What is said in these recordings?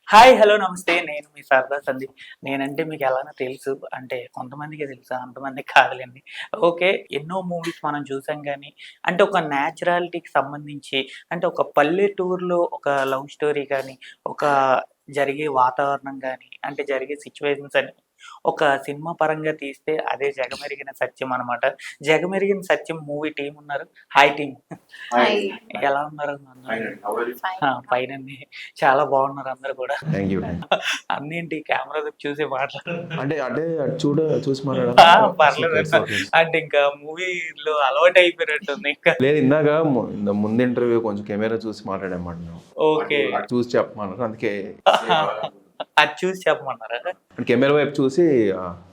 Hi! Hello! నమస్తే. నేను మీ సరదా సందీప్. నేనంటే మీకు ఎలానో తెలుసు. అంటే కొంతమందికే తెలుసు. అంతమందికి కాదులెండి. ఓకే. ఎన్నో మూవీస్ మనం చూసాం గానీ, అంటే ఒక న్యాచురాలిటీకి సంబంధించి అంటే ఒక పల్లెటూరులో ఒక లవ్ స్టోరీ గానీ, ఒక జరిగే వాతావరణం గానీ, అంటే జరిగే సిట్యుయేషన్స్ అని ఒక సినిమా పరంగా తీస్తే అదే జగమెరిగిన సత్యం అనమాట. జగమెరిగిన సత్యం మూవీ టీమ్ ఉన్నారు. Hi team. హాయ్. ఎలా ఉన్నారు అందరూ? ఫైన్. ఫైనండి. చాలా బాగున్నారు అందరూ కూడా. Thank you. అన్నేంటి కెమెరా వైపు చూసి మాట్లాడు. అంటే అటు చూసి ఆ! మాట్లాడాలా? పర్లేదండి. ఓకే. అంటే ఇంకా మూవీలో అలవాటు అయిపోయినట్టుంది ఇంకా. లేదు ఇందాక ముందు ఇంటర్వ్యూ కొంచెం కెమెరా చూసి మాట్లాడామన్నమాట మేము. ఓకే. చూసి చెప్పమన్నారు. అందుకే అది చూసి చెప్పమన్నారా? కెమెరా వైపు చూసి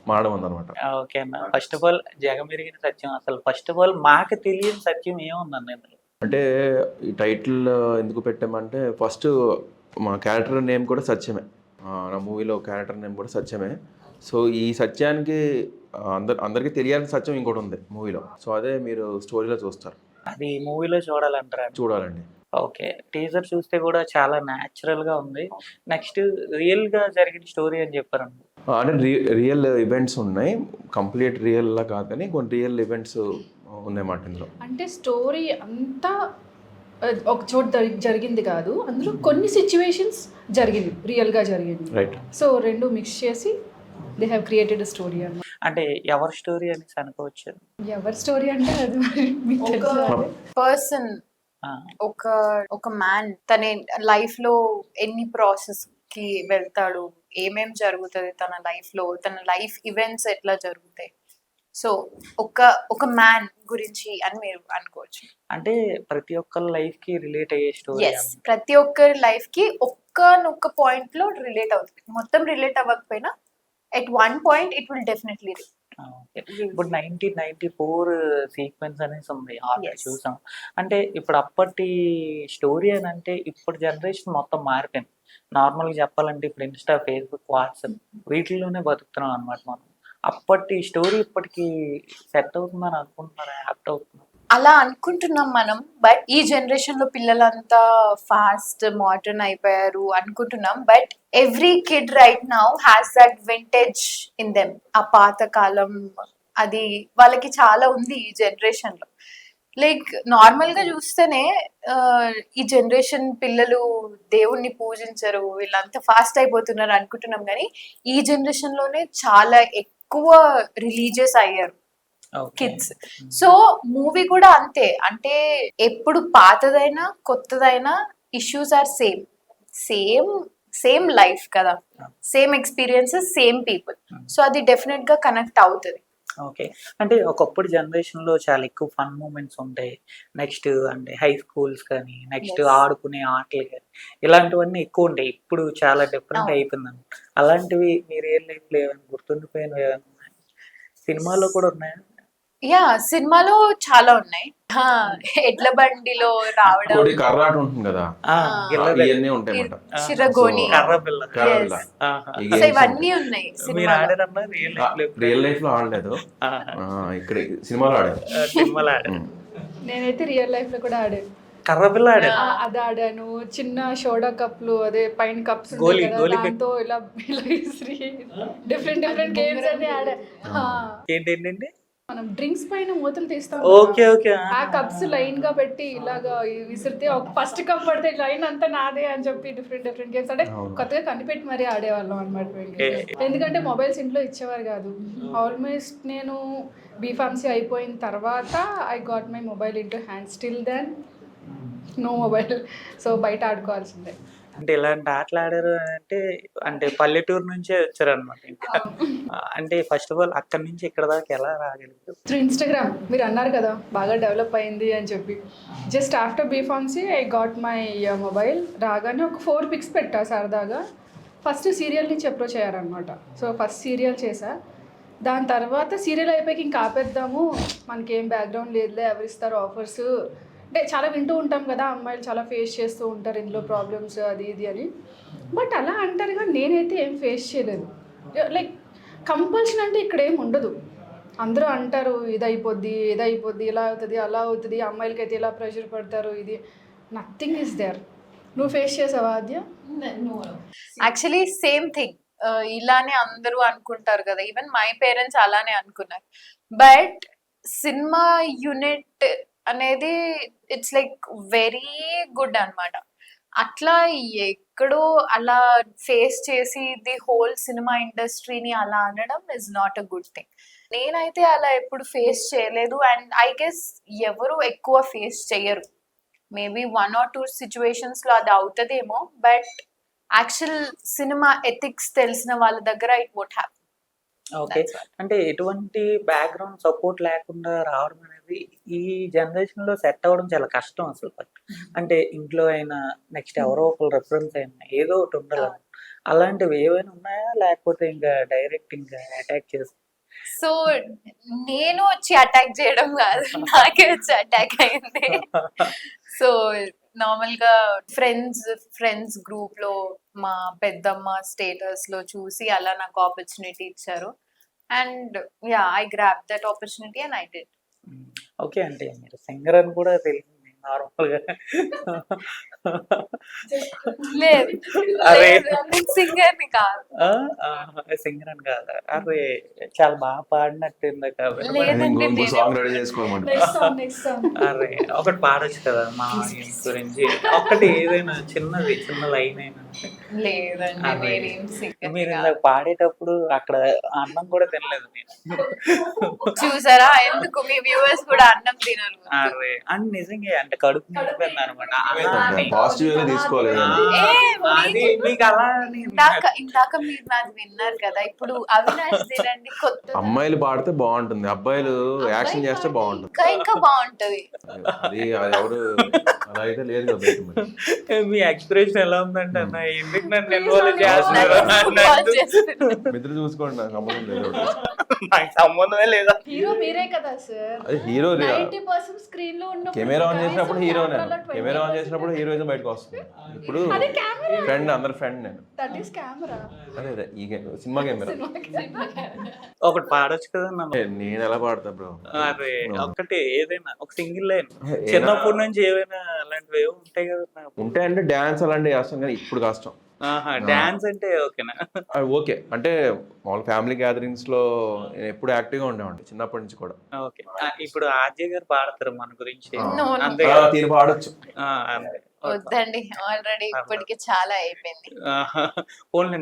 మాట్లాడమన్నమాట. ఓకే అన్న. ఫస్ట్ ఆఫ్ ఆల్ జగమెరిగిన సత్యం అసలు ఫస్ట్ ఆఫ్ ఆల్ మాకు తెలియని సత్యం ఏముందన్న ఇందులో? అంటే ఈ టైటిల్ ఎందుకు పెట్టామంటే ఫస్ట్ మా క్యారెక్టర్ నేమ్ కూడా సత్యమే. నా మూవీలో క్యారెక్టర్ నేమ్ కూడా సత్యమే. సో ఈ సత్యానికి అందరికీ తెలియాల్సిన సత్యం ఇంకోటి ఉంది మూవీలో. సో అదే మీరు స్టోరీలో చూస్తారు. అది మూవీలో చూడాలంటారా? చూడాలండి. ఓకే. టీజర్ చూస్తే కూడా చాలా న్యాచురల్‌గా ఉంది. నెక్స్ట్ రియల్‌గా జరిగిన స్టోరీ అని చెప్పారండి. అంటే రియల్ ఈవెంట్స్ ఉన్నాయి. కంప్లీట్ రియల్‌లా కాదు కానీ కొన్ని రియల్ ఈవెంట్స్ ఉన్నాయన్నమాట ఇందులో. అంటే స్టోరీ అంతా ఒక చోట జరిగింది కాదు, అందులో కొన్ని సిచ్యువేషన్స్ జరిగింది, రియల్గా జరిగింది. రైట్. సో రెండు మిక్స్ చేసి they have created a story అన్నమాట. అంటే ఎవరి స్టోరీ అనేసి అనుకోవచ్చు. ఎవరి స్టోరీ అంటే అది మరి మీకు తెలుసా? పర్సన్ ఆ! ఒక ఒక మ్యాన్ తన లైఫ్ లో ఎన్ని ప్రాసెస్ కి వెళ్తాడు, ఏమేం జరుగుతుంది తన లైఫ్ లో, తన లైఫ్ ఈవెంట్స్ ఎట్లా జరుగుతాయి. సో ఒక మ్యాన్ గురించి అని మీరు అనుకోవచ్చు. అంటే ప్రతి ఒక్కరి లైఫ్‌కి రిలేట్ అయ్యే స్టోరీ ఎస్, ప్రతి ఒక్కరి లైఫ్ కి ఒక్కనొక్క పాయింట్ లో రిలేట్ అవుతుంది. మొత్తం రిలేట్ అవ్వకపోయినా at one point it will definitely. Okay. ఇప్పుడు 1994 సీక్వెన్స్ అనేసి ఉంది. Already Yes. చూసాం. అంటే ఇప్పుడు అప్పటి స్టోరీ అని అంటే ఇప్పుడు జనరేషన్ మొత్తం మారిపోయింది. నార్మల్‌గా చెప్పాలంటే ఇప్పుడు ఇన్‌స్టా, ఫేస్‌బుక్, వాట్సాప్ వీటిల్లోనే బతుకుతున్నాం అన్నమాట మనం. అప్పటి స్టోరీ ఇప్పటికి సెట్ అవుతుందని అనుకుంటున్నారా? యాప్ట్ అవుతుందా? అలా అనుకుంటున్నాం మనం, బట్ ఈ జనరేషన్ లో పిల్లలంతా ఫాస్ట్ మోడర్న్ అయిపోయారు అనుకుంటున్నాం. But every kid right now has that vintage in them. ఆ పాత కాలం అది వాళ్ళకి చాలా ఉంది ఈ జనరేషన్ లో. లైక్ నార్మల్ గా చూస్తేనే ఈ జనరేషన్ పిల్లలు దేవుణ్ణి పూజించరు, వీళ్ళంతా ఫాస్ట్ అయిపోతున్నారు అనుకుంటున్నాం, కానీ ఈ జనరేషన్ లోనే చాలా ఎక్కువ రిలీజియస్ అయ్యారు ఓకే. కిడ్స్. సో మూవీ కూడా అంతే. అంటే ఎప్పుడు పాతదైనా కొత్తదైనా issues are same same same life కదా, same experiences, same people. So అది డెఫినెట్ గా కనెక్ట్ అవుతుంది. ఓకే. అంటే ఒకప్పుడు జనరేషన్‌లో చాలా ఎక్కువ ఫన్ మూమెంట్స్ ఉంటాయి. నెక్స్ట్ అంటే హై స్కూల్స్ కానీ, నెక్స్ట్ Yes. ఆడుకునే ఆటలు గాని, ఇలాంటివన్నీ ఎక్కువ ఉంటాయి. ఇప్పుడు చాలా డిఫరెంట్ అవును. అయిపోయిందండి. అలాంటివి మీ రియల్ లైఫ్‌లో ఏమైనా గుర్తుండిపోయినవి ఏమైనా ఉన్నాయా? సినిమాలో కూడా ఉన్నాయా? యా, సినిమాలో చాలా ఉన్నాయి. ఎడ్ల బండిలో రావడం, ఇంకోటి కర్రాట ఉంటుంది కదా, ఆ! గిల్లదే. ఇవన్నీ ఉంటాయన్నమాట. చిరగోని. So, కర్ర పిల్ల. కర్రపిల్ల. Yes. ఆహా! ఈ సో games ఇవన్నీ ఉంటాయి. ఉన్నాయి మీరు సినిమాలో. ఆడారన్నా రియల్ లైఫ్‌లో ఎప్పుడైనా? రియల్ లైఫ్ లో ఆడలేదు. ఆహా! ఇక్కడ సినిమాలో ఆడాను. సినిమాలో ఆడారు. నేనైతే రియల్ లైఫ్ లో కూడా ఆడాను. కర్ర పిల్ల ఆడారు. అది ఆడాను. చిన్న సోడా కప్లు, అదే పైన కప్స్ గోలీ, ఉంటాయి కదా, గోలీ దాంతో ఇలా ఇలా విసిరి డిఫరెంట్ గేమ్స్ అన్ని ఆడా. ఏంటేంటండి? మనం డ్రింక్స్ పైన మూతలు తీస్తాం ఓకే. కదా, ఓకే. ఆ కప్స్ లైన్ గా పెట్టి ఇలాగా విసిరితే ఒక ఫస్ట్ కప్ పడితే లైన్ అంతా నాదే అని చెప్పి డిఫరెంట్ గేమ్స్ అంటే అవును. కొత్తగా కనిపెట్టి మరీ ఆడేవాళ్ళం అనమాట. Okay. ఎందుకంటే మొబైల్స్ ఇంట్లో ఇచ్చేవారు కాదు. ఆల్మోస్ట్ నేను బీఫార్మసీ అయిపోయిన తర్వాత I got my mobile into hand. Still then no mobile. So బయట ఆడుకోవాల్సిందే. అంటే ఇలాంటి ఆటలు ఆడారు అంటే, అంటే పల్లెటూరు నుంచే వచ్చారనమాట ఇంకా. అంటే ఫస్ట్ ఆఫ్ ఆల్ అక్కడి నుంచి ఇక్కడ దాకా ఎలా రాగలిగారు? Through Instagram. మీరు అన్నారు కదా బాగా డెవలప్ అయింది అని చెప్పి. Just after B Pharmacy I got my mobile. రాగానే ఒక 4 పిక్స్ పెట్టా సరదాగా. ఫస్ట్ సీరియల్ నుంచి అప్రోచ్ అయ్యారనమాట. సో ఫస్ట్ సీరియల్ చేశా. దాని తర్వాత సీరియల్ అయిపోయి ఇంకా ఆపేద్దాము, మనకేం బ్యాక్గ్రౌండ్ లేదులే, ఎవరిస్తారు ఆఫర్స్ అంటే చాలా వింటూ ఉంటాం కదా, అమ్మాయిలు చాలా ఫేస్ చేస్తూ ఉంటారు ఇందులో ప్రాబ్లమ్స్ అది ఇది అని. బట్ అలా అంటారు కానీ నేనైతే ఏం ఫేస్ చేయలేదు. లైక్ కంపల్షన్ అంటే ఇక్కడ ఏం ఉండదు. అందరూ అంటారు ఇదైపోద్ది ఇలా అవుతుంది అలా అవుతుంది, అమ్మాయిలకైతే ఇలా ప్రెషర్ పడతారు, ఇది నథింగ్ ఈస్ దేర్. నువ్వు ఫేస్ చేసావా ఆద్య? యాక్చువల్లీ సేమ్ థింగ్, ఇలానే అందరూ అనుకుంటారు కదా, ఈవెన్ మై పేరెంట్స్ అలానే అనుకున్నారు. బట్ సినిమా యూనిట్ అనేది ఇట్స్ లైక్ వెరీ గుడ్ అన్నమాట. అట్లా ఎక్కడో అలా ఫేస్ చేసి ది హోల్ సినిమా ఇండస్ట్రీని అలా అనడం is not a good thing. నేనైతే అలా ఎప్పుడు ఫేస్ చేయలేదు, అండ్ ఐ గెస్ ఎవరు ఎక్కువ ఫేస్ చేయరు. మేబీ 1 or 2 సిచ్యువేషన్స్ లో అది అవుతుందేమో, బట్ యాక్చువల్ సినిమా ఎథిక్స్ తెలిసిన వాళ్ళ దగ్గర ఇట్ వోంట్ హ్యాపెన్. ఓకే. అంటే ఎటువంటి బ్యాక్‌గ్రౌండ్ సపోర్ట్ లేకుండా రావడం అనేది ఈ జనరేషన్‌లో సెట్ అవ్వడం చాలా కష్టం అసలు. అంటే ఇంట్లో అయినా, నెక్స్ట్ ఎవరో ఒకళ్ళు రిఫరెన్స్ అయినా ఏదో ఒకటి ఉండాలి. అలాంటివి ఏవైనా ఉన్నాయా? లేకపోతే ఇంకా డైరెక్ట్ ఇంకా అటాక్ చేసి సో నేను వచ్చి అటాక్ చేయడం కాదు, నాకే వచ్చి అటాక్ అయింది. సో నార్మల్ గా ఫ్రెండ్స్ గ్రూప్ లో మా పెద్దమ్మ స్టేటస్ లో చూసి అలా నాకు ఆపర్చునిటీ ఇచ్చారు, and yeah I grab that opportunity and I did. Okay. అంటే మీరు సింగర్ అని కూడా తెలిసింది నార్మల్‌గా. లేదు అరే! సింగర్ ని కాదు. ఆ! ఆహా! సింగర్ అని కాదా? అరే! చాలా బాగా పాడినట్టు ఇందాక వినపడింది. లేదండి, ఇంకో సాంగ్ రెడీ చేసుకోమంట. నెక్స్ట్ సాంగ్ అరే! ఒకటి పాడొచ్చు కదా మా ఆడియన్స్ గురించి. ఒక్కటి ఏదైనా చిన్నది, చిన్న లైన్ అయినా. లేదండి, అరే! నేనేం సింగర్ మీరు ఇందాక పాడేటప్పుడు అక్కడ అన్నం కూడా తినలేదు నేను. చూసారా, ఎందుకు మీ వ్యూవర్స్ కూడా అన్నం తినరు. అరే! అండ్ నిజంగా అంటే కడుపు నిండిపోయింది అనమాట. అలా అని పాజిటివ్ గా తీసుకోవాలి ఏదైనా. అది మీకు అలా అని ఇందాక మీరు నాది విన్నారు కదా, ఇప్పుడు అవినాష్ తినండి కొత్త అమ్మాయిలు పాడితే బాగుంటుంది, అబ్బాయిలు యాక్షన్ చేస్తే బాగుంటుంది. ఇంకా బాగుంటది. అది ఎవరు అలా అయితే లేదు కదా బయట మరి. మీ ఎక్స్‌ప్రెషన్ ఎలా ఉందంటే అన్న ఎందుకు నన్ను ఇన్వాల్వ్ చేస్తున్నారు అన్నట్టు. మిత్రులు చూసుకోండి, నాకు సంబంధం లేదు. నాకు సంబంధమే లేదా. హీరో మీరే కదా సార్. అది హీరో 90% స్క్రీన్ లో ఉన్న కెమెరా ఆన్ చేసినప్పుడు హీరోనే, కెమెరా ఆన్ చేసినప్పుడు హీరోయిజం బయటకు వస్తుంది. ఇప్పుడు ఫ్రెండ్, అందరు ఫ్రెండ్ నేను. That is camera. అదే అదే ఈ సినిమా కెమెరా. ఒకటి పాడొచ్చు కదా అన్న. నేను ఎలా పాడతా బ్రో? అరే ఒక్కటి ఏదైనా ఒక సింగిల్ లైన్ చిన్నప్పటి నుంచి ఏవైనా అలాంటివి ఏవో ఉంటాయి కదా నాకు. ఉంటాయంటే డాన్స్ అలాంటివి చేస్తాం కానీ ఇప్పుడు కష్టం. ఆహా! డాన్స్ అంటే ఓకేనా? ఓకే అంటే మామూలు ఫ్యామిలీ గ్యాదరింగ్స్ లో నేను ఎప్పుడు యాక్టివ్ గా ఉండేవాడిని చిన్నప్పటి నుంచి కూడా. ఓకే. ఇప్పుడు ఆర్జే గారు పాడతారు మన గురించి. No, no. అంతే ఆ, కదా? దీన్ని పాడొచ్చు. అంతే. వద్దండి, ఆల్రెడీ ఇప్పటికి చాలా అయిపోయింది. పోన్లే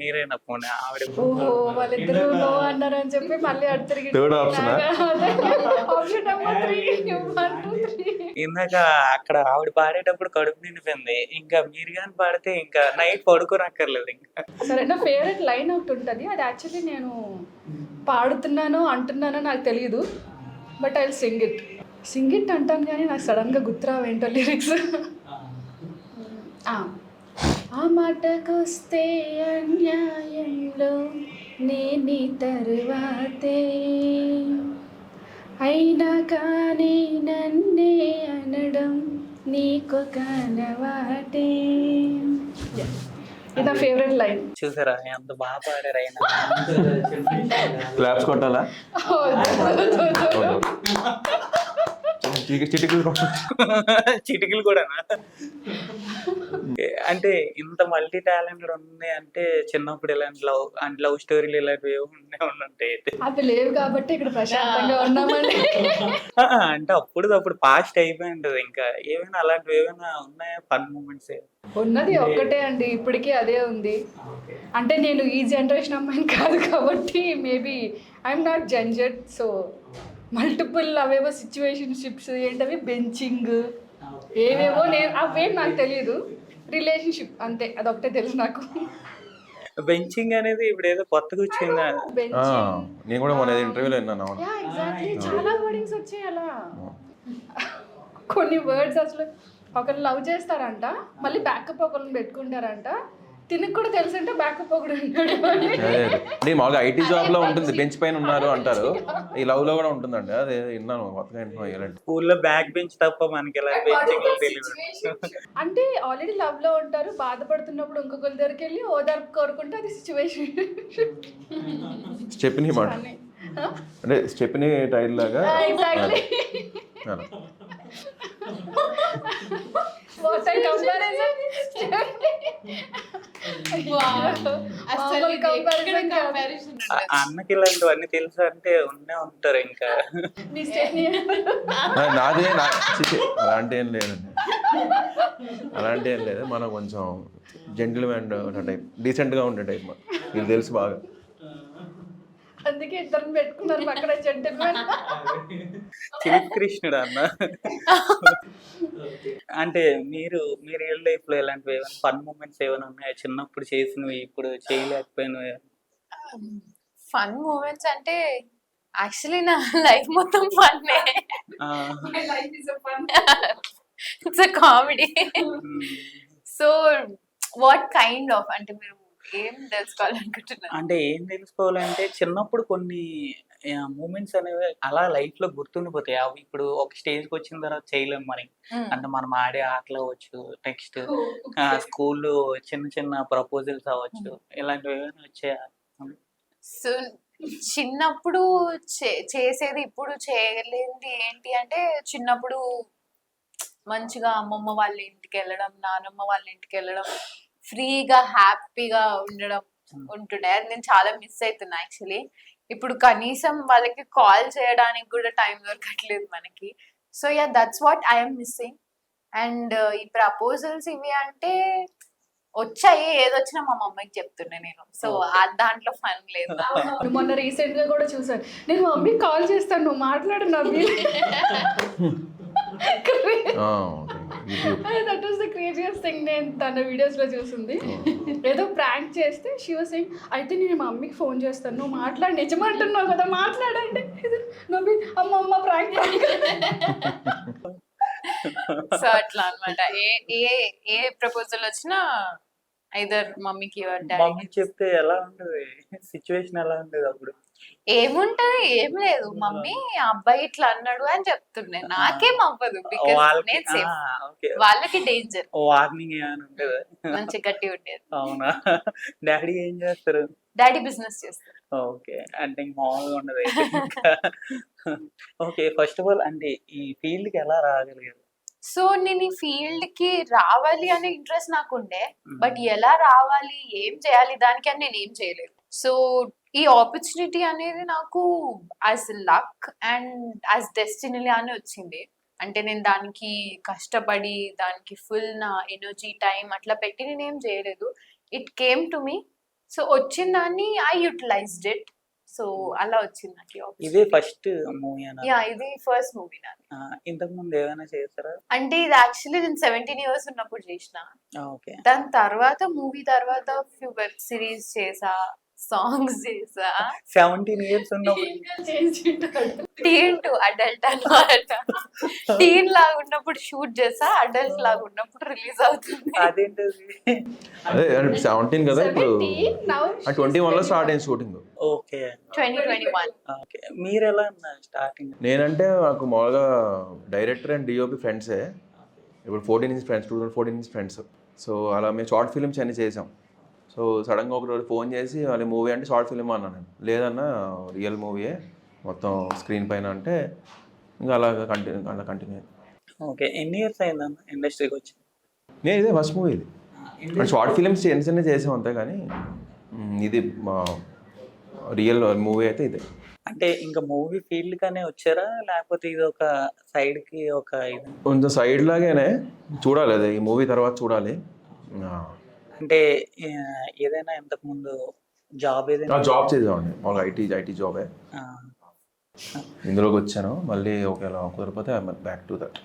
మీరేనా పోనీ ఆవిడ ఓహో, వాళ్ళిద్దరు నో అన్నారు అని చెప్పి మళ్ళీ అటు తిరిగి Third option ఆ? Option number 3 1 2 3. ఇందాక అక్కడ ఆవిడ పాడేటప్పుడు కడుపు నిండిపోయింది. ఇంకా మీరు కానీ పాడితే ఇంకా నైట్ పడుకోనక్కర్లేదు ఇంకా. సరే, నా ఫేవరెట్ లైన్ ఒకటి ఉంటుంది, అది యాక్చువల్లీ నేను పాడుతున్నానో అంటున్నానో నాకు తెలియదు, but I will sing it అంటాను కానీ నాకు సడన్గా గుర్తురావేంటో లిరిక్స్. ఆ మాటకొస్తే అన్యాయంలో నేని తరువాతే అయినా కానీ నన్నే అనడం నీకొక అలవాటే. ఇది నా ఫేవరెట్ లైన్. చూసారా ఎంత బాగా పాడారు అయినా. క్లాప్స్ కొట్టాలా? చిటికలు చిటికలు కూడానా? అంటే ఇంత మల్టీ టాలెంటెడ్ ఉంది అంటే చిన్నప్పుడు ఇలాంటి లవ్ స్టోరీలు ఇలాంటివి ఉంటాయి. అవి లేవు కాబట్టి ఇక్కడ ప్రశాంతంగా ఉన్నామండి. అంటే అప్పుడు పాస్ట్ అయిపోయి ఉంటది. ఇంకా ఏమైనా అలాంటివి ఏమైనా ఉన్నాయా ఫన్ మూమెంట్స్? ఉన్నది ఒక్కటే అండి, ఇప్పటికీ అదే ఉంది. అంటే నేను ఈ జనరేషన్ అమ్మాయిని కాదు కాబట్టి maybe I'm not Gen Z, so multiple అవేవో సిచ్యువేషన్షిప్స్ ఏంటవి బెంచింగ్ ఏవేవో నేను అవేం నాకు తెలియదు. రిలేషన్షిప్ అంతే, అదొకటే తెలుసు నాకు. బెంచింగ్ అనేది ఇప్పుడు ఏదో కొత్తగా వచ్చిందా? నేను కూడా మొన్న ఇంటర్వ్యూలో విన్నాను. అవును, ఎగ్జాక్ట్లీ, చాలా వర్డింగ్స్ వచ్చాయి అలా. కొన్ని వర్డ్స్ అసలు ఒకరు లవ్ చేస్తారంట, మళ్ళీ బ్యాకప్ ఒకరిని పెట్టుకుంటారంట, తినకు కూడా తెలుసు అంటే బ్యాకప్ ఒకడు ఉంటాడు. అదే మామూలుగా ఐటీ జాబ్ లో ఉంటుంది, బెంచ్ పైన ఉన్నారు అంటారు, ఈ లవ్ లో కూడా ఉంటుందండి. అదే విన్నాను, కొత్తగా వింటున్నాను. స్కూల్లో బ్యాక్ బెంచ్ తప్ప మనకి ఎలా బెంచింగ్ తెలియదు. అంటే ఆల్రెడీ లవ్ లో ఉంటారు, బాధపడుతున్నప్పుడు ఇంకొకరి దగ్గరికి వెళ్ళి ఓదార్పు కోరుకుంటే అది సిచ్యువేషన్. స్టెప్ని మాట అంటే స్టెప్ని టైర్ లాగా. ఎగ్జాక్ట్లీ. అసలు కంపారిజన్ అన్నకి ఇలాంటివన్నీ తెలుసు అంటే ఉంటారు ఇంకా. అలాంటి ఏం లేదండి, అలాంటి ఏం లేదు. మనం కొంచెం జెంటిల్మెన్ టైప్, డీసెంట్గా ఉండే టైప్. మీకు తెలుసు బాగా. అందుకే ఇద్దరిని పెట్టుకున్నారు పక్కన జెంటిల్మెన్. కృష్ణుడు అన్న. అంటే మీరు మీ రియల్ లైఫ్ లో ఇలాంటివి ఏమైనా ఫన్ మూమెంట్స్ ఏమైనా ఉన్నాయా? చిన్నప్పుడు చేసినవి ఇప్పుడు చేయలేకపోయినవి? ఫన్ మూమెంట్స్ అంటే యాక్చువల్లీ నా లైఫ్ మొత్తం ఫన్నే. It's a comedy. So what kind of అంటే మీరు ఏం తెలుసుకోవాలనుకుంటున్నారు? అంటే ఏం తెలుసుకోవాలంటే చిన్నప్పుడు కొన్ని మూమెంట్స్ అనేవి అలా లైఫ్ లో గుర్తుండిపోతాయి. అవి ఇప్పుడు ఒక స్టేజ్కి వచ్చిన తర్వాత చేయలేము మరి. అంటే మనం ఆడే ఆటలు అవ్వచ్చు, నెక్స్ట్ స్కూల్లో చిన్న చిన్న ప్రపోజల్స్ అవ్వచ్చు, ఇలాంటివి ఏమైనా వచ్చాయా? సో చిన్నప్పుడు చేసేది ఇప్పుడు చేయలేనిది ఏంటి అంటే, చిన్నప్పుడు మంచిగా అమ్మమ్మ వాళ్ళ ఇంటికి వెళ్ళడం, నానమ్మ వాళ్ళ ఇంటికి వెళ్ళడం, ఫ్రీగా హ్యాపీగా ఉండడం ఉంటుండే. అది నేను చాలా మిస్ అవుతున్నా యాక్చువల్లీ. ఇప్పుడు కనీసం వాళ్ళకి కాల్ చేయడానికి కూడా టైం దొరకట్లేదు మనకి. So yeah, that's what I'm missing. And ఈ ప్రపోజల్స్ ఇవి అంటే వచ్చాయి, ఏదొచ్చినా మా మమ్మీకి చెప్తుండే నేను. సో దాంట్లో ఫన్ లేదు. మొన్న రీసెంట్ గా కూడా చూసాను, నేను మా మమ్మీకి కాల్ చేస్తాను, నువ్వు మాట్లాడు నవ్వి. That was the craziest thing నేను తన వీడియోస్ లో చూసింది. ఏదో ప్రాంక్ చేస్తే షీ వాస్ సేయింగ్, అయితే నేను మా మమ్మీకి ఫోన్ చేస్తాను, నువ్వు మాట్లాడి, నిజమంటున్నావు కదా మాట్లాడండి. నవ్వి అమ్మ ప్రాంక్. సో అట్లా అనమాట. ఏ ప్రపోజల్ వచ్చినా ఐదర్ మమ్మీకి మమ్మీ చెప్తే ఎలా ఉండేది సిచ్యువేషన్? ఎలా ఉండేది అప్పుడు? ఏముంటది, ఏం లేదు, మమ్మీ అబ్బాయి ఇట్లా అన్నాడు అని చెప్తుండే. నాకేం అవ్వదు, బికాస్ నేను సేఫ్. వాళ్ళకి డేంజర్. వార్నింగ్ ఏమైనా ఉండేదా? మంచి గట్టి ఉండేది. అవునా? డాడీ ఏం చేస్తారు? డాడీ బిజినెస్ చేస్తారు. ఓకే, అంటే మామూలుగా ఉండదు. ఓకే, ఫస్ట్ ఆఫ్ ఆల్ అంటే ఈ ఫీల్డ్ కి ఎలా రాగలిగారు? సో నేను ఈ ఫీల్డ్ కి రావాలి అనే ఇంట్రెస్ట్ నాకు ఉండే, బట్ ఎలా రావాలి, ఏం చేయాలి దానికి అని నేను ఏం చేయలేదు. సో ఈ ఆపర్చునిటీ అనేది నాకు as luck and as destiny అని వచ్చింది. అంటే నేను దానికి కష్టపడి దానికి ఫుల్ నా ఎనర్జీ టైం అట్లా పెట్టి నేనేం చేయలేదు. It came to me. So వచ్చిన దాన్ని ఐ యూటిలైజ్డ్ ఇట్. సో అలా వచ్చింది నాకు. ఇదే ఫస్ట్ మూవీ అన్న? యా, ఇది ఫస్ట్ మూవీ నాది. ఇంతకు ముందు ఏమైనా చేస్తారా? అంటే ఇది యాక్చువల్లీ నేను 17 years ఉన్నప్పుడు చేసిన. ఓకే. దాని తర్వాత మూవీ తర్వాత ఫ్యూ వెబ్ సిరీస్ చేసా, సాంగ్స్ చేసా. 17 years ఉన్నప్పుడు టీన్ టు అడల్ట్ అన్నమాట. టీన్ లాగా ఉన్నప్పుడు షూట్ చేసా, అడల్ట్ లాగా ఉన్నప్పుడు రిలీజ్ అవుతుంది. అదేంటది? అదే 17 కదా, ఇప్పుడు 21 లో స్టార్ట్ అయింది షూటింగ్. ఓకే, 2021. ఓకే. మీరు ఎలా స్టార్టింగ్? నేనంటే నాకు మామూలుగా డైరెక్టర్ అండ్ డిఓపి ఫ్రెండ్సే. ఇప్పుడు 14 inch friends, 2014 inch friends. So అలా మేము షార్ట్ ఫిల్మ్స్ అన్ని చేసాం. సో సడన్గా ఒకరోజు ఫోన్ చేసి వాళ్ళ మూవీ అంటే షార్ట్ ఫిల్మ్ అన్నాను నేను. లేదన్నా రియల్ మూవీయే మొత్తం స్క్రీన్ పైన అంటే ఇంకా అలాగా కంటిన్యూ. ఓకే, ఎన్ని ఇయర్స్ అయిందన్న ఇండస్ట్రీకి వచ్చి? నేను ఇదే ఫస్ట్ మూవీ ఇది. షార్ట్ ఫిల్మ్స్ చిన్న చేసాం అంతే, కానీ ఇది మా రియల్ మూవీ అయితే ఇదే. అంటే ఇంకా మూవీ ఫీల్డ్ గానే వచ్చారా, లేకపోతే ఇది ఒక సైడ్ కి ఒక ఇది? కొంచెం సైడ్ లాగానే చూడాలి, అది ఈ మూవీ తర్వాత చూడాలి. అంటే ఏదైనా ఇంతకు ముందు జాబ్ ఏదైనా? జాబ్ చేద్దామండి, మామూలుగా ఐటీ జాబే. ఇందులోకి వచ్చాను మళ్ళీ, ఒకేలా కుదిరిపోతే బ్యాక్ టు దట్.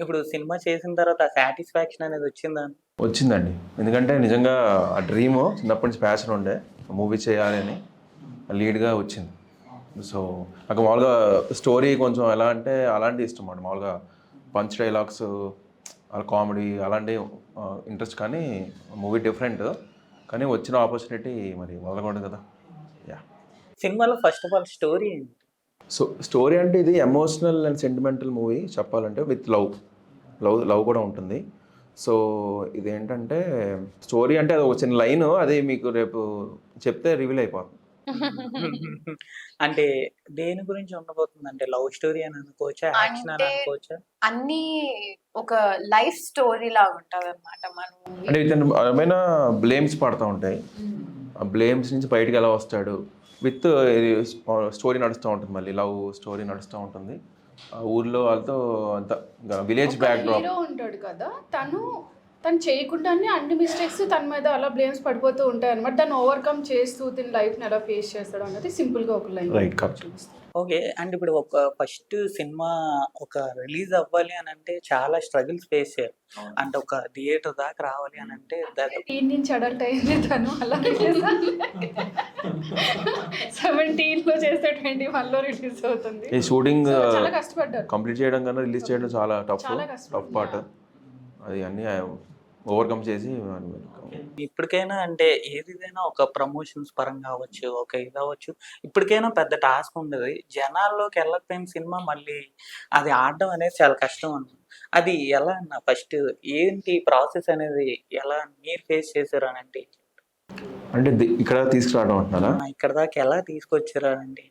ఇప్పుడు సినిమా చేసిన తర్వాత సాటిస్ఫాక్షన్ అనేది వచ్చిందా? వచ్చిందండి, ఎందుకంటే నిజంగా ఆ డ్రీమ్ చిన్నప్పటి నుంచి ప్యాషన్ ఉండే మూవీ చేయాలి అని, లీడ్గా వచ్చింది. సో నాకు మామూలుగా స్టోరీ కొంచెం ఎలా అంటే అలాంటివి ఇష్టం అండి. మామూలుగా పంచ్ డైలాగ్స్, అలా కామెడీ అలాంటి ఇంట్రెస్ట్, కానీ మూవీ డిఫరెంట్. కానీ వచ్చిన ఆపర్చునిటీ మరి వదలకూడదు కదా. యా. సినిమాలో ఫస్ట్ ఆఫ్ ఆల్ స్టోరీ ఏంటి? సో స్టోరీ అంటే ఇది ఎమోషనల్ అండ్ సెంటిమెంటల్ మూవీ చెప్పాలంటే, విత్ లవ్ కూడా ఉంటుంది. సో ఇదేంటంటే స్టోరీ అంటే అది ఒక చిన్న లైన్, అది మీకు రేపు చెప్తే రివీల్ అయిపోతుంది. అంటే దేని గురించి ఉండబోతుంది? అంటే లవ్ స్టోరీ అని అనుకోవచ్చా? యాక్షన్ అని అంటే అనుకోవచ్చా? అన్నీ ఒక లైఫ్ స్టోరీ లాగా ఉంటదన్నమాట మన మూవీ. అంటే ఇతను ఏమైనా బ్లేమ్స్ పడతా ఉంటాయి. ఆ బ్లేమ్స్ నుంచి బయటికి ఎలా వస్తాడు విత్ స్టోరీ నడుస్తూ ఉంటుంది, మళ్ళీ లవ్ స్టోరీ నడుస్తూ ఉంటుంది. ఆ ఊర్లో వాళ్ళతో అంత విలేజ్ బ్యాక్ డ్రాప్. హీరో ఉంటాడు కదా, తను చేయకుండానే అన్ని మిస్టేక్స్ తన మీద అలా బ్లేమ్స్ పడిపోతూ ఉంటాయి అనమాట. దాన్ని ఓవర్కమ్ చేస్తూ తన లైఫ్ని ఎలా ఫేస్ చేస్తాడు అన్నది సింపుల్గా ఒక లైన్ రైట్, కరెక్ట్. ఓకే. అంటే ఇప్పుడు ఒక ఫస్ట్ సినిమా ఒక రిలీజ్ అవ్వాలి అని అంటే చాలా స్ట్రగుల్స్ ఫేస్ చేయాలి. అంటే ఒక థియేటర్ దాకా రావాలి అని అంటే టీన్ నుంచి అడల్ట్ అయింది తను, అలా 17లో చేస్తే 21లో రిలీజ్ అవుతుంది. ఈ షూటింగ్ So, చాలా కష్టపడ్డారు. కంప్లీట్ చేయడం కన్నా రిలీజ్ చేయడం చాలా టఫ్ చాలా కష్టం. Tough part. అది అన్నీ ఓవర్కమ్ చేసి ఇప్పటికైనా అంటే ఏదైనా ఒక ప్రమోషన్స్ పరంగా అవ్వచ్చు, ఒక ఇది అవ్వచ్చు, ఇప్పటికైనా పెద్ద టాస్క్ ఉండదు. జనాల్లోకి వెళ్ళకపోయిన సినిమా మళ్ళీ అది ఆడడం అనేది చాలా కష్టం అన్న. అది ఎలా అన్న ఫస్ట్ ఏంటి ప్రాసెస్ అనేది ఎలా మీరు ఫేస్ చేశారు అని అంటే అంటే ఇక్కడ తీసుకురావడం అంటున్నారా? ఇక్కడ దాకా ఎలా తీసుకొచ్చారా అండి?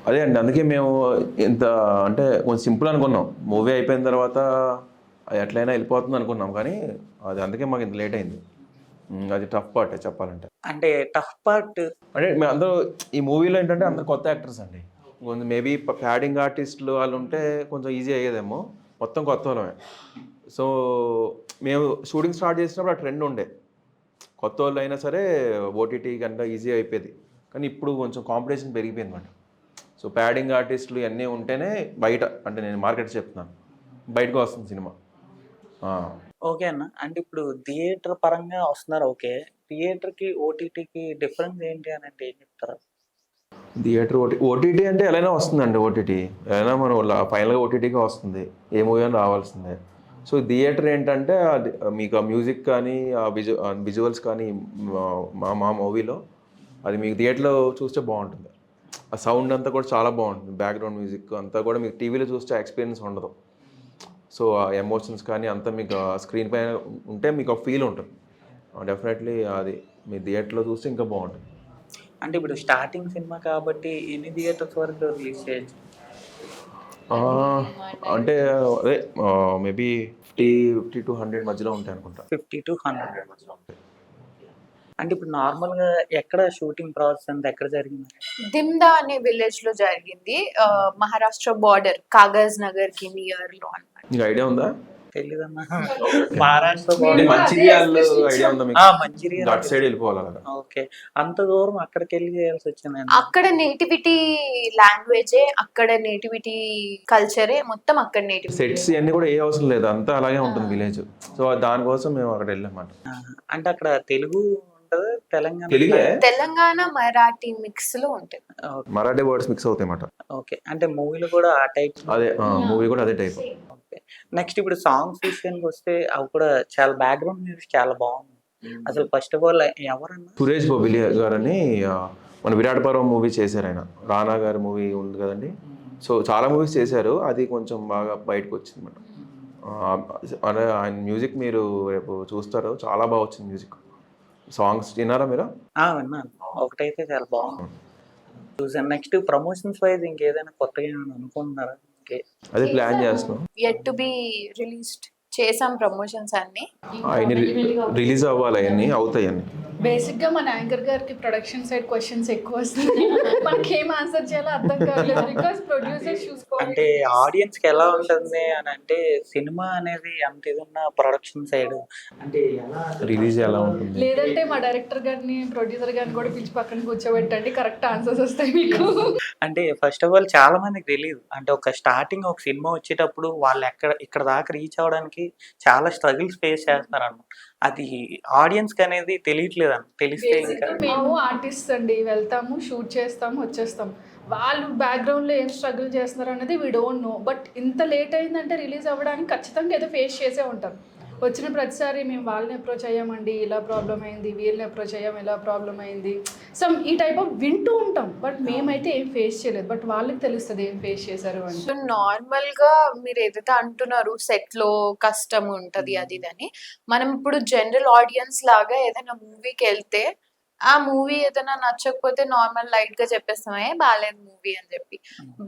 అదే అండి, అందుకే మేము ఇంత అంటే కొంచెం సింపుల్ అనుకున్నాం. మూవీ అయిపోయిన తర్వాత అది ఎట్లయినా వెళ్ళిపోతుంది అనుకున్నాం, కానీ అది అందుకే మాకు ఇంత లేట్ అయింది. అది టఫ్ పార్ట్ చెప్పాలంటే. అంటే టఫ్ పార్ట్ అంటే మేము అందరూ ఈ మూవీలో ఏంటంటే అందరు కొత్త యాక్టర్స్ అండి. కొంచెం మేబీ ప్యాడింగ్ ఆర్టిస్టులు వాళ్ళు ఉంటే కొంచెం ఈజీ అయ్యేదేమో, మొత్తం కొత్త వాళ్ళమే. సో మేము షూటింగ్ స్టార్ట్ చేసినప్పుడు ఆ ట్రెండ్ ఉండే, కొత్త వాళ్ళు అయినా సరే ఓటీటీ కనుక ఈజీ అయిపోయేది. కానీ ఇప్పుడు కొంచెం కాంపిటీషన్ పెరిగిపోయింది అన్నమాట. సో ప్యాడింగ్ ఆర్టిస్టులు ఇవన్నీ ఉంటేనే బయట, అంటే నేను మార్కెట్ చెప్తున్నాను, బయటకు వస్తుంది సినిమా. ఓకే అన్న. అంటే ఇప్పుడు థియేటర్ పరంగా వస్తున్నారు, ఓకే. థియేటర్కి ఓటీటీకి డిఫరెన్స్ ఏంటి అని అంటే ఏం చెప్తారా? థియేటర్ ఓటీటీ అంటే ఎలా వస్తుందండి. ఓటీటీ ఎలా మనం ఫైనల్గా ఓటీటీగా వస్తుంది, ఏ మూవీ అని రావాల్సిందే. సో థియేటర్ ఏంటంటే అది మీకు ఆ మ్యూజిక్ కానీ ఆ విజువల్స్ కానీ మా మూవీలో అది మీకు థియేటర్లో చూస్తే బాగుంటుంది. ఆ సౌండ్ అంతా కూడా చాలా బాగుంటుంది, బ్యాక్గ్రౌండ్ మ్యూజిక్ అంతా కూడా మీకు టీవీలో చూస్తే ఎక్స్పీరియన్స్ ఉండదు. సో ఆ ఎమోషన్స్ కానీ అంతా మీకు స్క్రీన్ పైన ఉంటే మీకు ఒక ఫీల్ ఉంటుంది. డెఫినెట్లీ అది మీ థియేటర్లో చూస్తే ఇంకా బాగుంటుంది. అంటే ఇప్పుడు స్టార్టింగ్ సినిమా కాబట్టి ఎన్ని థియేటర్స్ వరకు రిలీజ్ చేయొచ్చు? అంటే అదే మేబీ 50 to 100 మధ్యలో ఉంటాయి అనుకుంటా. 50 to 100. అంటే ఇప్పుడు నార్మల్గా ఎక్కడ షూటింగ్ ప్రాసెస్ అంతా ఎక్కడ జరిగింది? దిమ్దా అనే విలేజ్ లో జరిగింది, మహారాష్ట్ర బార్డర్, కాగజ్ నగర్ కి నియర్ లో అన్నమాట. నీకు ఐడియా ఉందా? తెలీదన్నా. మహారాష్ట్ర అంటే border. మంచిర్యాల ఐడియా ఉందా మీకు? మంచిర్యాల. అటు సైడ్ వెళ్ళిపోవాలి కదా. ఓకే. అంత దూరం అక్కడికి వెళ్ళి చేయాల్సి వచ్చింది. అక్కడ నేటివిటీ లాంగ్వేజే, అక్కడ నేటివిటీ కల్చరే, మొత్తం అక్కడ నేటివిటీ. సెట్స్ ఇవన్నీ కూడా ఏ అవసరం లేదు, అంతా అలాగే ఉంటుంది విలేజ్. సో దానికోసం మేము అక్కడ వెళ్ళామన్నమాట. అంటే అక్కడ తెలుగు ఉంటది, తెలంగాణ తెలుగే, తెలంగాణ మరాఠీ మిక్స్ లో ఉంటుంది. మరాఠీ వర్డ్స్ మిక్స్ అవుతాయి అన్నమాట. ఓకే. అంటే మూవీలో కూడా ఆ టైప్. అదే మూవీ కూడా అదే టైప్. నెక్స్ట్ ఇప్పుడు సాంగ్స్ విషయానికి వస్తే అవి కూడా చాలా బ్యాక్గ్రౌండ్ మ్యూజిక్ చాలా బాగుంది. అసలు ఫస్ట్ ఆఫ్ ఆల్ ఎవరన్నా సురేష్ బొబిలి గారని మన విరాట్ పర్వం మూవీ చేశారు ఆయన. రానా గారి మూవీ ఉంది కదండి. సో చాలా మూవీస్ చేశారు, అది కొంచెం బాగా బయటకు వచ్చింది అన్నమాట. ఆయన మ్యూజిక్ మీరు రేపు చూస్తారు, చాలా బాగా వచ్చింది మ్యూజిక్. సాంగ్స్ విన్నారా మీరు? విన్నాను, ఒకటైతే చాలా బాగుంది చూసాను. నెక్స్ట్ ప్రమోషన్స్ వైజ్ ఇంకేదైనా కొత్తగా ఏమైనా అనుకుంటున్నారా? అదే ప్లాన్ చేస్తున్నాం. యట్ టు బి రిలీజ్డ్ చేసాం ప్రమోషన్స్ అన్ని. అవన్నీ రిలీజ్ అవ్వాలి, అవన్నీ అవుతాయి అన్ని. బేసిక్గా మన యాంకర్ గారికి ప్రొడక్షన్ సైడ్ క్వశ్చన్స్ ఎక్కువ వస్తుంది, మనకి ఏం ఆన్సర్ చేయాలో అర్థం కావట్లేదు. బికాస్ ప్రొడ్యూసర్స్ చూసుకోవాలి. అంటే ఆడియన్స్ కి ఎలా ఉంటుంది అని అంటే సినిమా అనేది అంత ఇది ఉన్న ప్రొడక్షన్ సైడ్ అంటే ఎలా రిలీజ్ ఎలా ఉంటుంది, లేదంటే మా డైరెక్టర్ గారిని ప్రొడ్యూసర్ గారిని కూడా పిలిచి పక్కన కూర్చోబెట్టండి, కరెక్ట్ ఆన్సర్స్ వస్తాయి మీకు. అంటే ఫస్ట్ ఆఫ్ ఆల్ చాలా మందికి తెలియదు. అంటే ఒక స్టార్టింగ్ ఒక సినిమా వచ్చేటప్పుడు వాళ్ళు ఇక్కడ దాకా రీచ్ అవ్వడానికి చాలా స్ట్రగుల్స్ ఫేస్ చేస్తారన్న. అది ఆడియన్స్ కి అనేది తెలియట్లేదు అన్న. తెలిస్తే ఇంకా మేము ఆర్టిస్ట్ అండి, వెళ్తాము, షూట్ చేస్తాము, వచ్చేస్తాం. వాళ్ళు బ్యాక్గ్రౌండ్లో ఏం స్ట్రగుల్ చేస్తున్నారు అనేది వీ డోంట్ నో. బట్ ఇంత లేట్ అయిందంటే రిలీజ్ అవ్వడానికి ఖచ్చితంగా ఏదో ఫేస్ చేసే ఉంటారు. వచ్చిన ప్రతిసారి మేము వాళ్ళని అప్రోచ్ అయ్యామండి, ఇలా ప్రాబ్లం అయింది, వీళ్ళని అప్రోచ్ అయ్యాం, ఇలా ప్రాబ్లం అయింది, సమ్ ఈ టైప్ ఆఫ్ వింటూ ఉంటాం. బట్ మేమైతే ఏం ఫేస్ చేయలేదు, బట్ వాళ్ళకి తెలుస్తుంది ఏం ఫేస్ చేశారు అని. సో నార్మల్ గా మీరు ఏదైతే అంటున్నారు సెట్ లో కష్టం ఉంటది అది ఇది అని, మనం ఇప్పుడు జనరల్ ఆడియన్స్ లాగా ఏదైనా మూవీకి వెళ్తే ఆ మూవీ ఏదైనా నచ్చకపోతే నార్మల్ లైట్ గా చెప్పేస్తామే బాగాలేదు మూవీ అని చెప్పి.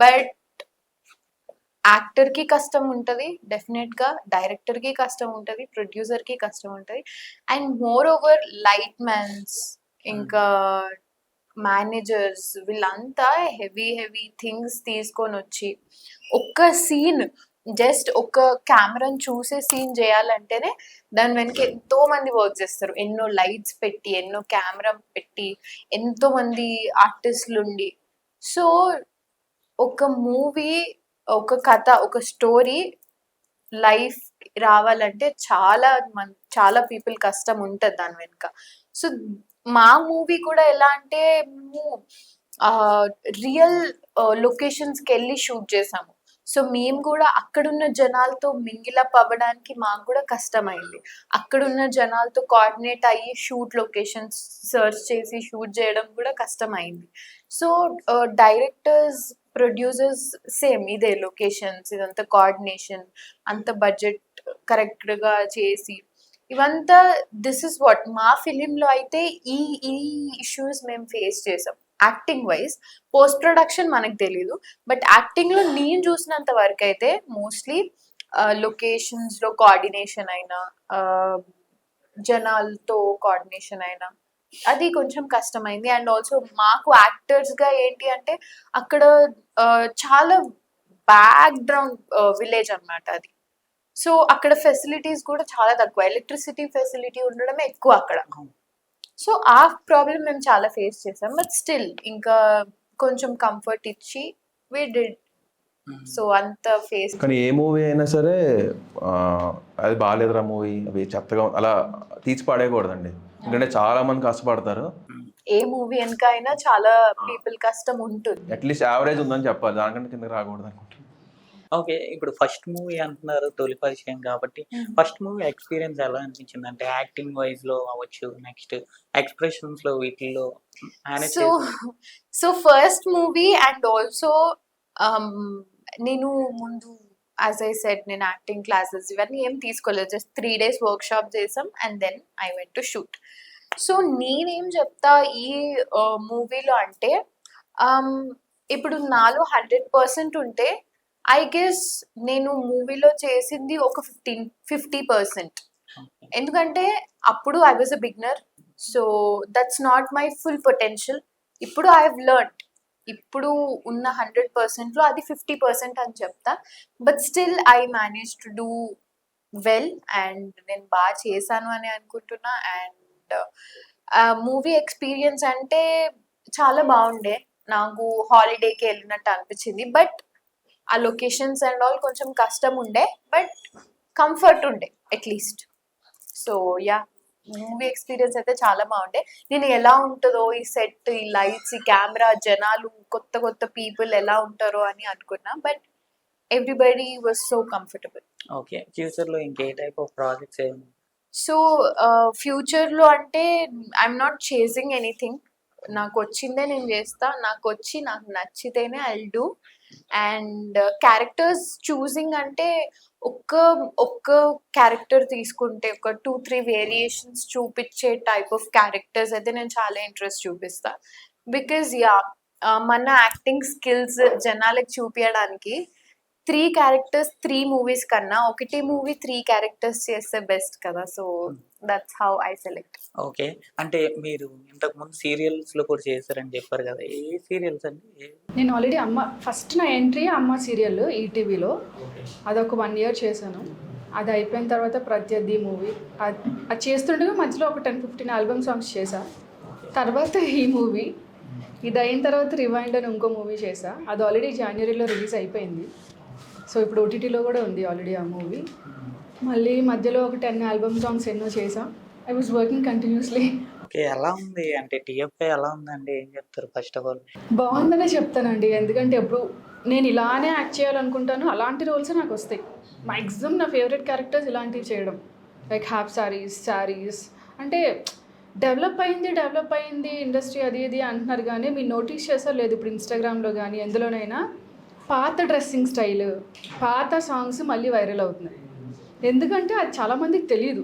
బట్ యాక్టర్ కి కష్టం ఉంటది డెఫినెట్ గా, డైరెక్టర్ కి కష్టం ఉంటది, ప్రొడ్యూసర్ కి కష్టం ఉంటది, and more over light man's ఇంకా మేనేజర్స్ వీళ్ళంతా హెవీ హెవీ థింగ్స్ తీసుకొని వచ్చి ఒక్క సీన్ జస్ట్ ఒక కెమెరాని చూసే సీన్ చేయాలంటేనే దాని వెనక ఎంతో మంది వర్క్ చేస్తారు, ఎన్నో లైట్స్ పెట్టి, ఎన్నో కెమెరా పెట్టి, ఎంతో మంది ఆర్టిస్టులు ఉండి. సో ఒక మూవీ, ఒక కథ, ఒక స్టోరీ లైఫ్ రావాలంటే చాలా పీపుల్ కష్టం ఉంటది దాని వెనుక. సో మా మూవీ కూడా ఎలా అంటే మేము రియల్ లొకేషన్స్కి వెళ్ళి షూట్ చేసాము. సో మేము కూడా అక్కడున్న జనాలతో మింగిలప్ అవ్వడానికి మాకు కూడా కష్టమైంది. అక్కడున్న జనాలతో కోఆర్డినేట్ అయ్యి షూట్ లొకేషన్స్ సర్చ్ చేసి షూట్ చేయడం కూడా కష్టమైంది. సో డైరెక్టర్స్, ప్రొడ్యూసర్స్ సేమ్ ఇదే లొకేషన్స్, ఇదంతా కోఆర్డినేషన్, అంత బడ్జెట్ కరెక్ట్గా చేసి ఇవంతా దిస్ ఇస్ వాట్ మా ఫిలింలో అయితే ఈ ఈ ఇష్యూస్ మేము ఫేస్ చేసాం. యాక్టింగ్ వైజ్, పోస్ట్ ప్రొడక్షన్ మనకు తెలీదు, బట్ యాక్టింగ్ లో నేను చూసినంత వరకు అయితే మోస్ట్లీ లొకేషన్స్ లో కోఆర్డినేషన్ అయినా, జనాలతో కోఆర్డినేషన్ అయినా అది కొంచెం కష్టమైంది. అండ్ ఆల్సో మాకు యాక్టర్స్ గా ఏంటి అంటే అక్కడ చాలా బ్యాక్గ్రౌండ్ విలేజ్ అన్నమాట అది. సో అక్కడ ఫెసిలిటీస్ కూడా చాలా తక్కువ, ఎలక్ట్రిసిటీ ఫెసిలిటీ ఉండడమే ఎక్కువ అక్కడ. సో ఆ ప్రాబ్లం మేము చాలా ఫేస్ చేసాం, బట్ స్టిల్ ఇంకా కొంచెం కంఫర్ట్ ఇచ్చి వి డిడ్. సో అంత ఫేస్. కానీ ఏ మూవీ అయినా సరే అది బాగాలేదురా మూవీ, అవి చెత్తగా అలా తీసి పడేయకూడదండి, ఎందుకంటే చాలా మంది కష్టపడతారు. ఏ మూవీ వెనక అయినా చాలా పీపుల్ కష్టం ఉంటుంది. అట్లీస్ట్ యావరేజ్ ఉందని చెప్పాలి, దానికంటే కింద రాకూడదు అనుకుంటున్నాను. ఓకే, ఇప్పుడు ఫస్ట్ మూవీ అంటున్నారు, తొలి పరిచయం కాబట్టి ఫస్ట్ మూవీ ఎక్స్పీరియన్స్ ఎలా అనిపించింది? అంటే యాక్టింగ్ వైజ్ లో అవ్వచ్చు, నెక్స్ట్ ఎక్స్ప్రెషన్స్ లో, వీటిల్లో manage so first movie and also నేను ముందు యాజ్ ఐ సెడ్ నేను యాక్టింగ్ క్లాసెస్ ఇవన్నీ ఏం తీసుకోలేదు, జస్ట్ 3 days వర్క్ షాప్ చేసాం and then I went to shoot. So నేనేం చెప్తా ఈ మూవీలో అంటే ఇప్పుడు నాలో 100% ఉంటే ఐ గెస్ నేను మూవీలో చేసింది ఒక 50%. ఎందుకంటే అప్పుడు I was a beginner, so that's not my full potential. ఇప్పుడు ఐ హావ్ లెర్న్డ్, ఇప్పుడు ఉన్న 100%లో అది 50% అని చెప్తా. But still I manage to do well and నేను బాగా చేశాను అని అనుకుంటున్నా. అండ్ మూవీ ఎక్స్పీరియన్స్ అంటే చాలా బాగుండే, నాకు హాలిడేకి వెళ్ళినట్టు అనిపించింది. బట్ ఆ లొకేషన్స్ అండ్ ఆల్ కొంచెం కష్టం ఉండే, బట్ కంఫర్ట్ ఉండే at least. So yeah, movie experience అయితే చాలా బాగుండే. నేను ఎలా ఉంటుందో ఈ సెట్, ఈ లైట్స్, ఈ కెమెరా, జనాలు, కొత్త కొత్త పీపుల్ ఎలా ఉంటారో అని అనుకున్నా, but everybody was so comfortable. Okay, future లో ఇంకే టైప్ ఆఫ్ ప్రాజెక్ట్స్ ఏమి? సో ఫ్యూచర్లో అంటే ఐఎమ్ నాట్ చేసింగ్ ఎనీథింగ్, నాకు వచ్చిందే నేను చేస్తా, నాకు నచ్చితేనే I will do. And characters choosing అంటే ఒక్క క్యారెక్టర్ తీసుకుంటే ఒక 2-3 వేరియేషన్స్ చూపించే టైప్ ఆఫ్ క్యారెక్టర్స్ అయితే నేను చాలా ఇంట్రెస్ట్ చూపిస్తా. బికాజ్ యా, మన యాక్టింగ్ స్కిల్స్ జనాలకు చూపించడానికి 3 క్యారెక్టర్స్ 3 మూవీస్ కన్నా ఒకటి మూవీ 3 క్యారెక్టర్స్ చేస్తే బెస్ట్ కదా. So that's how I select. Okay, అంటే మీరు ఇంతకు ముందు సీరియల్స్ లో కూడా చేశారని చెప్పారు కదా, ఏ సీరియల్స్ అండి? నేను ఆల్రెడీ ఫస్ట్ నా ఎంట్రీ అమ్మ సీరియల్ ఈటీవీలో, అదొక 1 year చేశాను. అది అయిపోయిన తర్వాత ప్రత్యర్థి మూవీ, అది చేస్తుండగా మధ్యలో ఒక 10-15 ఆల్బమ్ సాంగ్స్ చేశా. తర్వాత ఈ మూవీ, ఇది అయిన తర్వాత రివైండ్ అని ఇంకో మూవీ చేశా, అది ఆల్రెడీ Januaryలో రిలీజ్ అయిపోయింది. సో ఇప్పుడు ఓటీటీలో కూడా ఉంది ఆల్రెడీ ఆ మూవీ. మళ్ళీ మధ్యలో ఒక 10 ఆల్బమ్ సాంగ్స్ ఎన్నో చేసాం. I was working continuously. Okay, ఎలా ఉంది అంటే టీఎఫ్ఐ ఎలా ఉందండి, ఏం చెప్తారు? ఫస్ట్ ఆఫ్ ఆల్ బాగుందనే చెప్తానండి, ఎందుకంటే ఎప్పుడు నేను ఇలానే యాక్ట్ చేయాలనుకుంటాను, అలాంటి రోల్సే నాకు వస్తాయి. మ్యాక్సిమం నా ఫేవరెట్ క్యారెక్టర్స్ ఇలాంటివి చేయడం, లైక్ హాఫ్ శారీస్ అంటే డెవలప్ అయింది ఇండస్ట్రీ అది ఇది అంటున్నారు, కానీ మీరు నోటీస్ చేసారు లేదు ఇప్పుడు ఇన్స్టాగ్రామ్లో కానీ ఎందులోనైనా పాత డ్రెస్సింగ్ స్టైల్, పాత సాంగ్స్ మళ్ళీ వైరల్ అవుతున్నాయి. ఎందుకంటే అది చాలామందికి తెలియదు.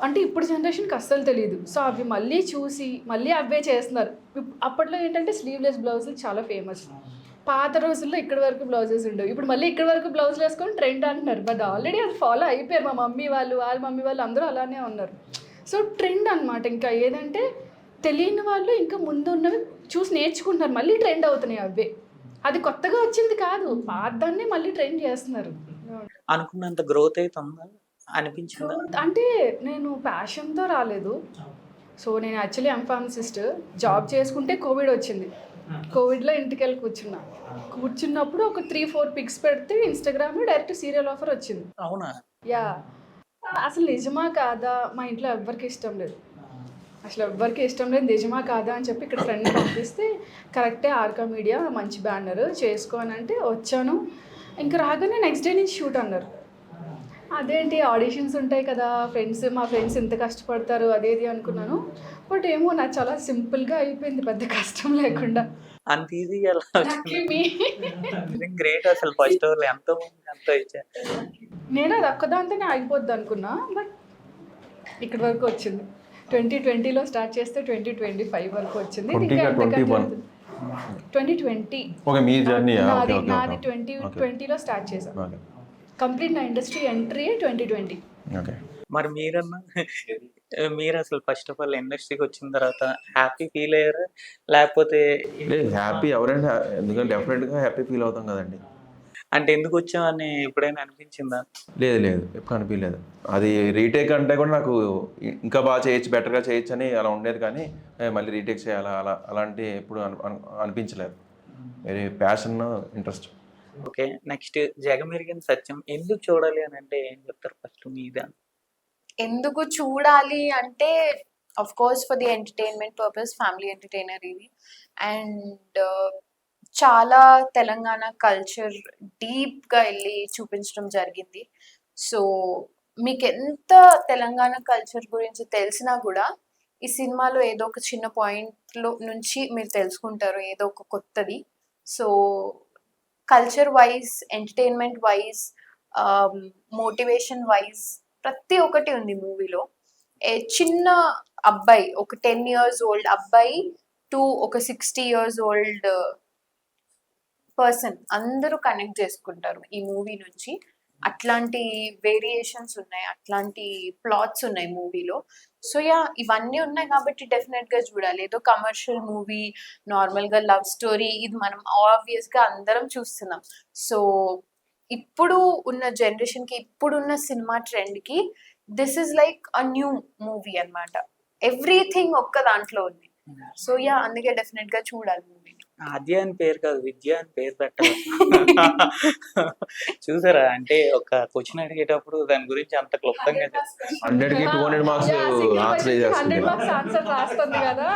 అంటే ఇప్పుడు జనరేషన్కి అస్సలు తెలియదు. సో అవి మళ్ళీ చూసి మళ్ళీ అవే చేస్తున్నారు. అప్పట్లో ఏంటంటే స్లీవ్లెస్ బ్లౌజులు చాలా ఫేమస్. పాత రోజుల్లో ఇక్కడి వరకు బ్లౌజెస్ ఉండేవి. ఇప్పుడు మళ్ళీ ఇక్కడి వరకు బ్లౌజులు వేసుకొని ట్రెండ్ అంటున్నారు. బట్ ఆల్రెడీ అది ఫాలో అయిపోయారు. మా మమ్మీ వాళ్ళు, వాళ్ళ మమ్మీ వాళ్ళు అందరూ అలానే ఉన్నారు. సో ట్రెండ్ అనమాట. ఇంకా ఏదంటే తెలియని వాళ్ళు ఇంకా ముందు ఉన్నవి చూసి నేర్చుకుంటున్నారు. మళ్ళీ ట్రెండ్ అవుతున్నాయి అవే. అది కొత్తగా వచ్చింది కాదు, పాతదాన్నే మళ్ళీ ట్రెండ్ చేస్తున్నారు. అనుకున్నంత గ్రోత్ అయితే ఉందా అనిపించిందా? అంటే నేను ప్యాషన్తో రాలేదు. సో నేను యాక్చువల్లీ ఫార్మసిస్ట్. జాబ్ చేసుకుంటే కోవిడ్ వచ్చింది. కోవిడ్లో ఇంటికి వెళ్ళి కూర్చున్నప్పుడు ఒక 3-4 పిక్స్ పెడితే ఇన్స్టాగ్రామ్లో డైరెక్ట్ సీరియల్ ఆఫర్ వచ్చింది. అవునా? యా, అసలు నిజమా కాదా, మా ఇంట్లో ఎవ్వరికి ఇష్టం లేదు. అసలు ఎవ్వరికి ఇష్టం లేదు, నిజమా కాదా అని చెప్పి ఇక్కడ ఫ్రెండ్ పంపిస్తే కరెక్టే, ఆర్కా మీడియా మంచి బ్యానర్ చేసుకో అని అంటే వచ్చాను. ఇంకా రాగానే నెక్స్ట్ డే నుంచి షూట్ అన్నారు. అదేంటి ఆడిషన్స్ ఉంటాయి కదా, మా ఫ్రెండ్స్ ఇంత కష్టపడతారు అదేది అనుకున్నాను. బట్ ఏమో నాకు చాలా సింపుల్గా అయిపోయింది, పెద్ద కష్టం లేకుండా. అంత ఈజీ ఎలా వచ్చింది? గ్రేట్ అసలు. ఫస్ట్ ఎంతో మంది ఎంతో ఇచ్చారు. నేను అది ఒక్కదాంతోనే ఆగిపోద్ది అనుకున్నా, బట్ ఇక్కడి వరకు వచ్చింది. 2020లో స్టార్ట్ చేస్తే 2025 వరకు వచ్చింది. ఇది ఇంకా ఎంతకంటే 2020 ఓకే, మీ జర్నీ. నాది 2020లో స్టార్ట్ చేశాను. కంప్లీట్ నా ఇండస్ట్రీ ఎంట్రీ 2020. ఓకే. మరి మీరు అసలు ఫస్ట్ ఆఫ్ ఆల్ ఇండస్ట్రీకి వచ్చిన తర్వాత హ్యాపీ ఫీల్ అయ్యారా? లేకపోతే లేదు, హ్యాపీ ఎవరైనా, ఎందుకంటే డెఫినెట్గా హ్యాపీ ఫీల్ అవుతాం కదండి. అంటే ఎందుకు వచ్చామని ఎప్పుడైనా అనిపించిందా? లేదు లేదు, ఎప్పుడు అనిపించలేదు. అది రీటేక్ అంటే కూడా నాకు ఇంకా బాగా చేయొచ్చు, బెటర్గా చేయొచ్చు అని అలా ఉండేది. కానీ మళ్ళీ రీటేక్ చేయాలా అలాంటి ఎప్పుడు అనిపించలేదు. Very passion, interest. Okay, next జగమెరిగిన సత్యం ఎందుకు చూడాలి అని అంటే ఏం చెప్తారు ఫస్ట్ మీద? ఎందుకు చూడాలి అంటే of course for the entertainment purpose, family entertainer ఇది. అండ్ చాలా తెలంగాణ కల్చర్ డీప్గా వెళ్ళి చూపించడం జరిగింది. సో మీకు ఎంత తెలంగాణ కల్చర్ గురించి తెలిసినా కూడా ఈ సినిమాలో ఏదో ఒక చిన్న పాయింట్లో నుంచి మీరు తెలుసుకుంటారు ఏదో ఒక కొత్తది. So culture wise, entertainment wise, motivation wise ప్రతి ఒక్కటి ఉంది మూవీలో. చిన్న అబ్బాయి, ఒక 10 years old అబ్బాయి టు ఒక 60 years old పర్సన్, అందరూ కనెక్ట్ చేసుకుంటారు ఈ మూవీ నుంచి. అట్లాంటి వేరియేషన్స్ ఉన్నాయి, అట్లాంటి ప్లాట్స్ ఉన్నాయి మూవీలో. సో యా, ఇవన్నీ ఉన్నాయి కాబట్టి డెఫినెట్గా చూడాలి. ఏదో కమర్షియల్ మూవీ, నార్మల్గా లవ్ స్టోరీ ఇది మనం ఆబ్వియస్గా అందరం చూస్తున్నాం. సో ఇప్పుడు ఉన్న జనరేషన్కి, ఇప్పుడున్న సినిమా ట్రెండ్కి this is like a new movie అన్నమాట. ఎవ్రీథింగ్ ఒక్క దాంట్లో ఉంది. సో యా, అందుకే డెఫినెట్గా చూడాలి మూవీని. ఆద్య అని పేరు కాదు, విద్య అని పేరు పెట్టాలి. చూసారా? అంటే ఒక క్వశ్చన్ అడిగేటప్పుడు దాని గురించి అంత క్లుప్తంగా 100కి 200 మార్క్స్ ఆన్సర్ చేస్తుంది. 100 మార్క్స్ ఆన్సర్ రాస్తుంది కదా.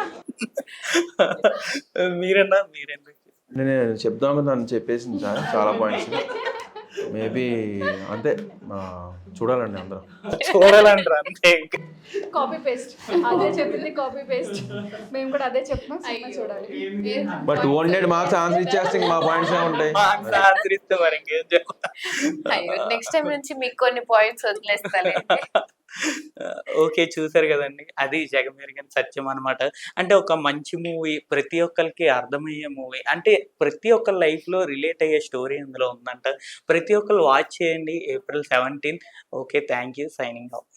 మీరెందుకు? నేను చెప్దామని నన్ను చెప్పేసింది సార్ చాలా పాయింట్స్. మేబీ అంతే, చూడాలండి అందరం. చూడాలంటారు అంతే. కాపీ పేస్ట్, అదే చెప్పింది కాపీ పేస్ట్. మేము కూడా అదే చెప్తున్నాం, సినిమా చూడాలి. బట్ 200 మార్క్స్ ఆన్సర్ ఇచ్చేస్తే మా పాయింట్స్ ఉంటాయి. ఆన్సరిస్తే మరి ఇంకేం చెప్తా. నెక్స్ట్ టైం నుంచి మీకు కొన్ని పాయింట్స్ వదిలేస్తాను. ఓకే, చూసారు కదండి, అది జగమెరిగిన సత్యం అనమాట. అంటే ఒక మంచి మూవీ, ప్రతి ఒక్కరికి అర్థమయ్యే మూవీ, అంటే ప్రతి ఒక్కరి లైఫ్లో రిలేట్ అయ్యే స్టోరీ ఇందులో ఉందంట. ప్రతి ఒక్కరు వాచ్ చేయండి. April 17. Okay, thank you. Signing off.